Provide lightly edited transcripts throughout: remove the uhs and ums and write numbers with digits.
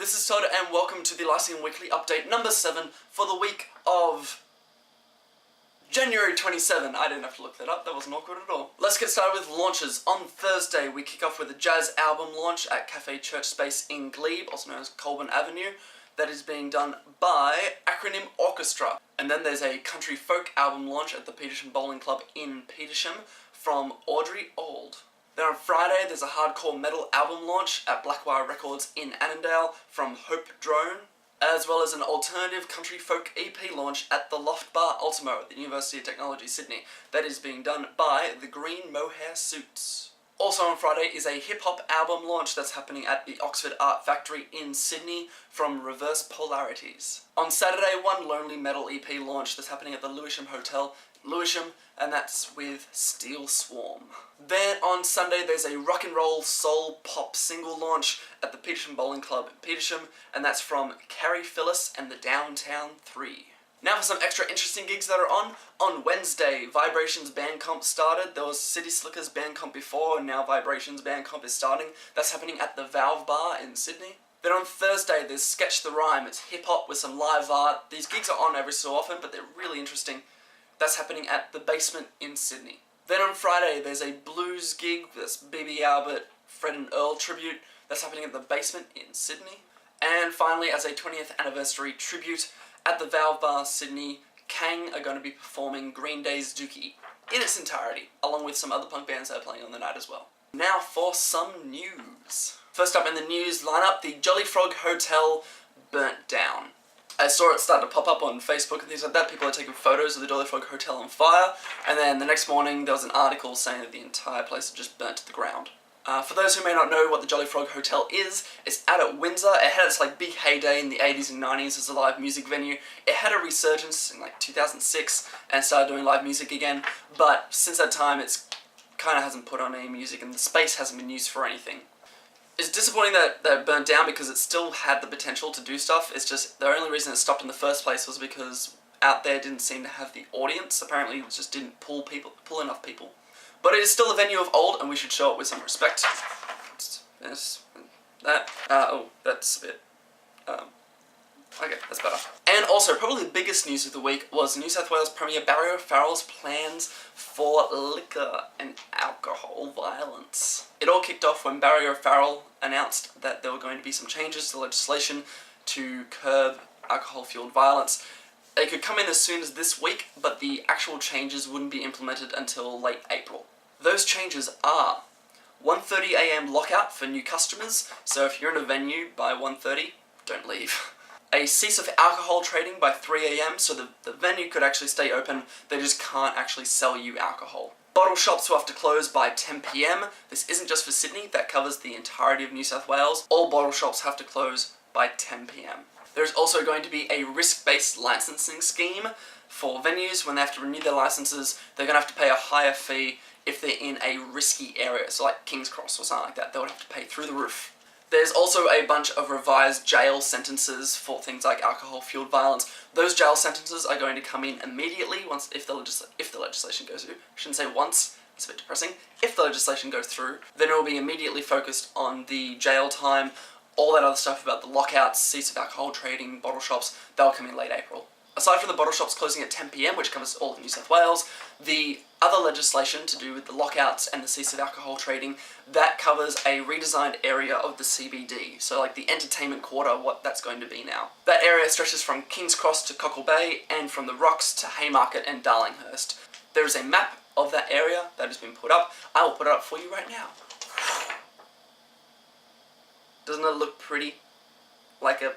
This is Todd and welcome to the Lyceum Weekly Update number 7 for the week of January 27. I didn't have to look that up, that wasn't awkward at all. Let's get started with launches. On Thursday we kick off with a jazz album launch at Cafe Church Space in Glebe, also known as Colburn Avenue. That is being done by Acronym Orchestra. And then there's a country folk album launch at the Petersham Bowling Club in Petersham from Audrey Auld. Then on Friday there's a hardcore metal album launch at Blackwire Records in Annandale from Hope Drone, as well as an alternative country folk EP launch at the Loft Bar Ultimo at the University of Technology, Sydney. That is being done by the Green Mohair Suits. Also on Friday is a hip-hop album launch that's happening at the Oxford Art Factory in Sydney from Reverse Polarities. On Saturday, one lonely metal EP launch that's happening at the Lyceum Hotel, Lyceum, and that's with Steel Swarm. Then on Sunday there's a rock and roll soul pop single launch at the Petersham Bowling Club in Petersham, and that's from Carrie Phyllis and the Downtown 3. Now for some extra interesting gigs that are on. On Wednesday, Vibrations Band Comp started. There was City Slickers Band Comp before, and now Vibrations Band Comp is starting. That's happening at the Valve Bar in Sydney. Then on Thursday, there's Sketch the Rhyme. It's hip-hop with some live art. These gigs are on every so often, but they're really interesting. That's happening at the Basement in Sydney. Then on Friday, there's a blues gig. That's B.B. Albert, Fred and Earl tribute. That's happening at the Basement in Sydney. And finally, as a 20th anniversary tribute, at the Valve Bar, Sydney, Kang are going to be performing Green Day's Dookie in its entirety, along with some other punk bands that are playing on the night as well. Now for some news. First up in the news lineup, the Jolly Frog Hotel burnt down. I saw it start to pop up on Facebook and things like that. People are taking photos of the Jolly Frog Hotel on fire, and then the next morning there was an article saying that the entire place had just burnt to the ground. For those who may not know what the Jolly Frog Hotel is, it's out at Windsor. It had its big heyday in the 80s and 90s as a live music venue. It had a resurgence in 2006 and started doing live music again, but since that time it's kind of hasn't put on any music and the space hasn't been used for anything. It's disappointing that it burnt down because it still had the potential to do stuff. It's just the only reason it stopped in the first place was because out there didn't seem to have the audience. Apparently it just didn't pull enough people. But it is still a venue of old, and we should show it with some respect. Yes, that. Oh, that's a bit. Okay, that's better. And also, probably the biggest news of the week was New South Wales Premier Barry O'Farrell's plans for liquor and alcohol violence. It all kicked off when Barry O'Farrell announced that there were going to be some changes to legislation to curb alcohol-fueled violence. They could come in as soon as this week, but the actual changes wouldn't be implemented until late April. Those changes are 1:30 AM lockout for new customers, so if you're in a venue by 1:30, don't leave. A cease of alcohol trading by 3 AM, so the venue could actually stay open, they just can't actually sell you alcohol. Bottle shops will have to close by 10 PM. This isn't just for Sydney, that covers the entirety of New South Wales. All bottle shops have to close by 10 PM. There's also going to be a risk-based licensing scheme for venues. When they have to renew their licenses, they're going to have to pay a higher fee if they're in a risky area, so like King's Cross or something like that. They would have to pay through the roof. There's also a bunch of revised jail sentences for things like alcohol-fueled violence. Those jail sentences are going to come in immediately if the legislation goes through. I shouldn't say once, it's a bit depressing. If the legislation goes through, then it will be immediately focused on the jail time, all that other stuff about the lockouts, cease of alcohol trading, bottle shops, they'll come in late April. Aside from the bottle shops closing at 10 PM, which covers all of New South Wales, the other legislation to do with the lockouts and the cease of alcohol trading, that covers a redesigned area of the CBD. So the entertainment quarter, what that's going to be now. That area stretches from King's Cross to Cockle Bay and from the Rocks to Haymarket and Darlinghurst. There is a map of that area that has been put up. I will put it up for you right now. Doesn't it look pretty? Like a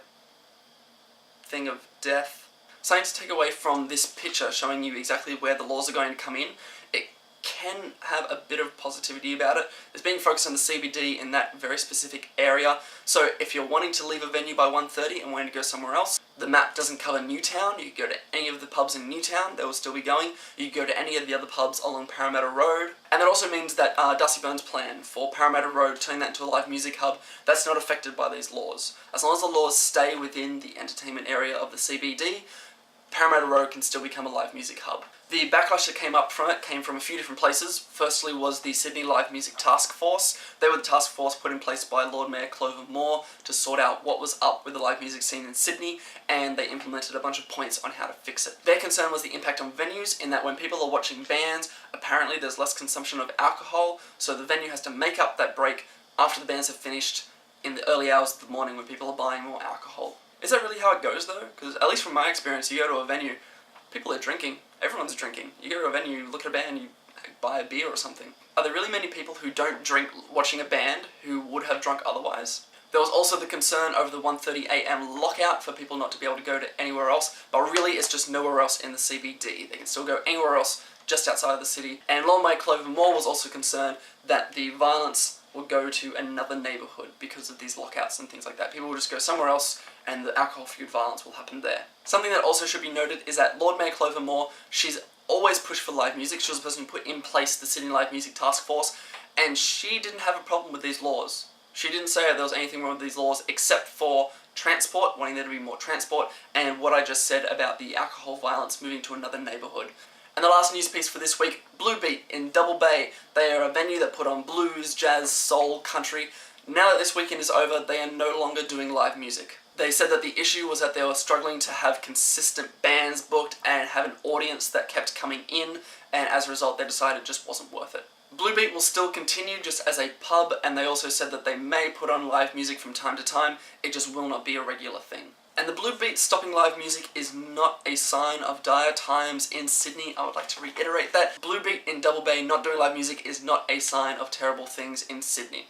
thing of death? Something to take away from this picture showing you exactly where the laws are going to come in. It can have a bit of positivity about it. It's being focused on the CBD in that very specific area. So if you're wanting to leave a venue by 1:30 and wanting to go somewhere else, the map doesn't cover Newtown. You can go to any of the pubs in Newtown, they will still be going. You can go to any of the other pubs along Parramatta Road. And that also means that Darcy Burns' plan for Parramatta Road, turning that into a live music hub, that's not affected by these laws. As long as the laws stay within the entertainment area of the CBD, Parramatta Road can still become a live music hub. The backlash that came up from it came from a few different places. Firstly was the Sydney Live Music Task Force. They were the task force put in place by Lord Mayor Clover Moore to sort out what was up with the live music scene in Sydney, and they implemented a bunch of points on how to fix it. Their concern was the impact on venues, in that when people are watching bands, apparently there's less consumption of alcohol, so the venue has to make up that break after the bands have finished in the early hours of the morning when people are buying more alcohol. Is that really how it goes though? Because at least from my experience, you go to a venue, people are drinking. Everyone's drinking. You go to a venue, you look at a band, you buy a beer or something. Are there really many people who don't drink watching a band who would have drunk otherwise? There was also the concern over the 1:30 AM lockout for people not to be able to go to anywhere else, but really it's just nowhere else in the CBD. They can still go anywhere else just outside of the city. And Lord Mayor Clover Moore was also concerned that the violence would go to another neighbourhood because of these lockouts and things like that. People will just go somewhere else and the alcohol-fueled violence will happen there. Something that also should be noted is that Lord Mayor Clover Moore, she's always pushed for live music. She was the person who put in place the Sydney Live Music Task Force, and she didn't have a problem with these laws. She didn't say there was anything wrong with these laws except for transport, wanting there to be more transport, and what I just said about the alcohol violence moving to another neighbourhood. And the last news piece for this week, Blue Beat in Double Bay. They are a venue that put on blues, jazz, soul, country. Now that this weekend is over, they are no longer doing live music. They said that the issue was that they were struggling to have consistent bands booked and have an audience that kept coming in, and as a result they decided it just wasn't worth it. Blue Beat will still continue just as a pub, and they also said that they may put on live music from time to time, it just will not be a regular thing. And the Blue Beat stopping live music is not a sign of dire times in Sydney. I would like to reiterate that. Blue Beat in Double Bay not doing live music is not a sign of terrible things in Sydney.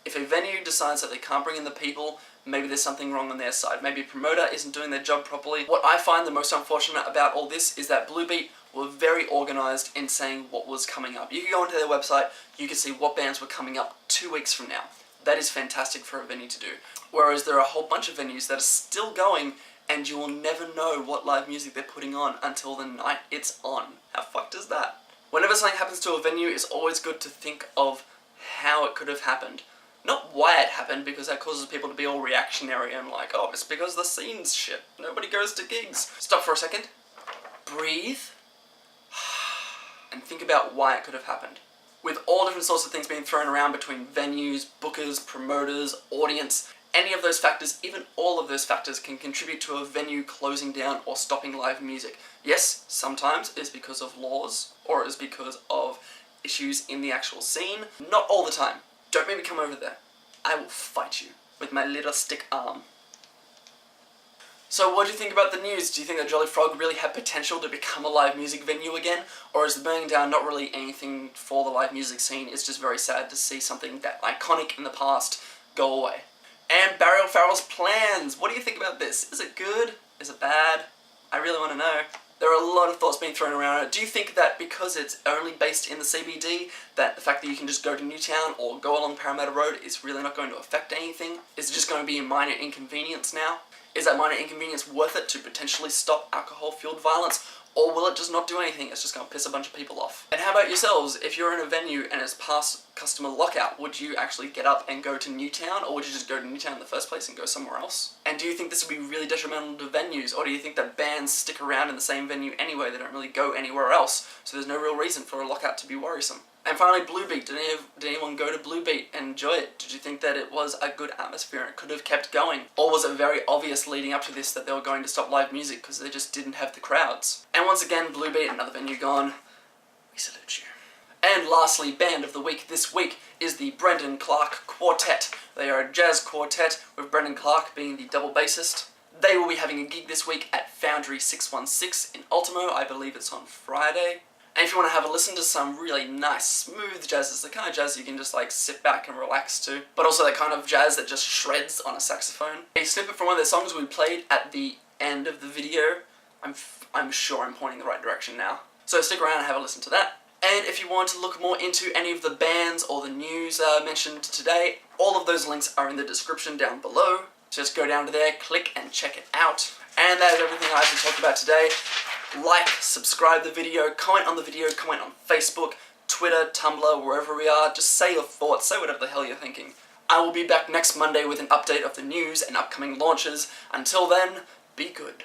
If a venue decides that they can't bring in the people, maybe there's something wrong on their side. Maybe a promoter isn't doing their job properly. What I find the most unfortunate about all this is that Blue Beat were very organised in saying what was coming up. You can go onto their website, you can see what bands were coming up 2 weeks from now. That is fantastic for a venue to do. Whereas there are a whole bunch of venues that are still going and you will never know what live music they're putting on until the night it's on. How fucked is that? Whenever something happens to a venue, it's always good to think of how it could have happened. Not why it happened, because that causes people to be all reactionary and like, oh, it's because the scene's shit. Nobody goes to gigs. Stop for a second. Breathe. And think about why it could have happened. With all different sorts of things being thrown around between venues, bookers, promoters, audience, any of those factors, even all of those factors can contribute to a venue closing down or stopping live music. Yes, sometimes it's because of laws, or it's because of issues in the actual scene. Not all the time. Don't make me come over there. I will fight you with my little stick arm. So what do you think about the news? Do you think that Jolly Frog really had potential to become a live music venue again? Or is the burning down not really anything for the live music scene? It's just very sad to see something that iconic in the past go away. And Barry O'Farrell's plans. What do you think about this? Is it good? Is it bad? I really want to know. There are a lot of thoughts being thrown around it. Do you think that because it's only based in the CBD, that the fact that you can just go to Newtown or go along Parramatta Road is really not going to affect anything? Is it just going to be a minor inconvenience now? Is that minor inconvenience worth it to potentially stop alcohol-fueled violence? Or will it just not do anything? It's just going to piss a bunch of people off. And how about yourselves? If you're in a venue and it's past customer lockout, would you actually get up and go to Newtown? Or would you just go to Newtown in the first place and go somewhere else? And do you think this would be really detrimental to venues? Or do you think that bands stick around in the same venue anyway? They don't really go anywhere else. So there's no real reason for a lockout to be worrisome. And finally, Blue Beat. Did anyone go to Blue Beat and enjoy it? Did you think that it was a good atmosphere and it could have kept going? Or was it very obvious leading up to this that they were going to stop live music because they just didn't have the crowds? And once again, Blue Beat, another venue gone. We salute you. And lastly, Band of the Week this week is the Brendan Clark Quartet. They are a jazz quartet with Brendan Clark being the double bassist. They will be having a gig this week at Foundry 616 in Ultimo. I believe it's on Friday. And if you want to have a listen to some really nice, smooth jazz, it's the kind of jazz you can just like sit back and relax to, but also that kind of jazz that just shreds on a saxophone. A snippet from one of their songs will be played at the end of the video. I'm sure I'm pointing the right direction now. So stick around and have a listen to that. And if you want to look more into any of the bands or the news mentioned today, all of those links are in the description down below. Just go down to there, click and check it out. And that is everything I have to talk about today. Like, subscribe the video, comment on the video, comment on Facebook, Twitter, Tumblr, wherever we are. Just say your thoughts, say whatever the hell you're thinking. I will be back next Monday with an update of the news and upcoming launches. Until then, be good.